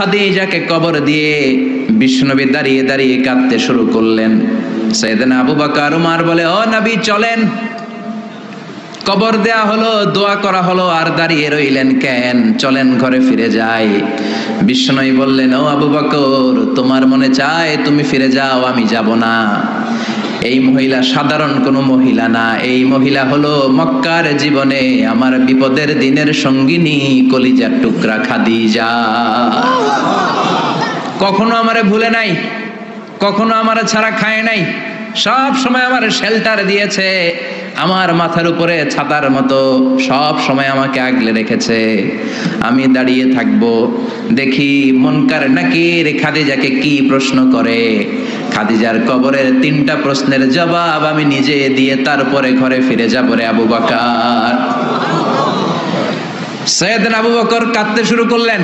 খাদিজাকে কবর দিয়ে বিশ্বনবী দাঁড়িয়ে দাঁড়িয়ে কাঁদতে শুরু করলেন। সাইয়েদনা আবু বকর উমর বলে, ও নবী চলেন। কবর দেয়া হলো, দোয়া করা হলো, আর দাঁড়িয়ে রইলেন কেন? চলেন ঘরে ফিরে যাই। বিশ্বনবী বললেন, ও আবু বকর, তোমার মনে চায় তুমি ফিরে যাও, আমি যাব না। এই মহিলা সাধারণ কোনো মহিলা না, এই মহিলা হলো মক্কার জীবনে আমার বিপদের দিনের সঙ্গিনী, কলিজার টুকরা খাদিজা। কখনো আমারে ভুলে নাই, কখনো আমারে ছাড়া খায় নাই, সব সময় আমার শেল্টার দিয়েছে, আমার মাথার উপরে ছাতার মতো সব সময় আমাকে আগলে রেখেছে। আমি দাঁড়িয়ে থাকবো, দেখি মুনকার নাকির খাদিজাকে কি প্রশ্ন করে। খাদিজার কবরের 3টা প্রশ্নের জবাব আমি নিজে দিয়ে তারপরে ঘরে ফিরে যাব রে আবু বকর। সাইয়েদনা আবু বকর কাঁদতে শুরু করলেন।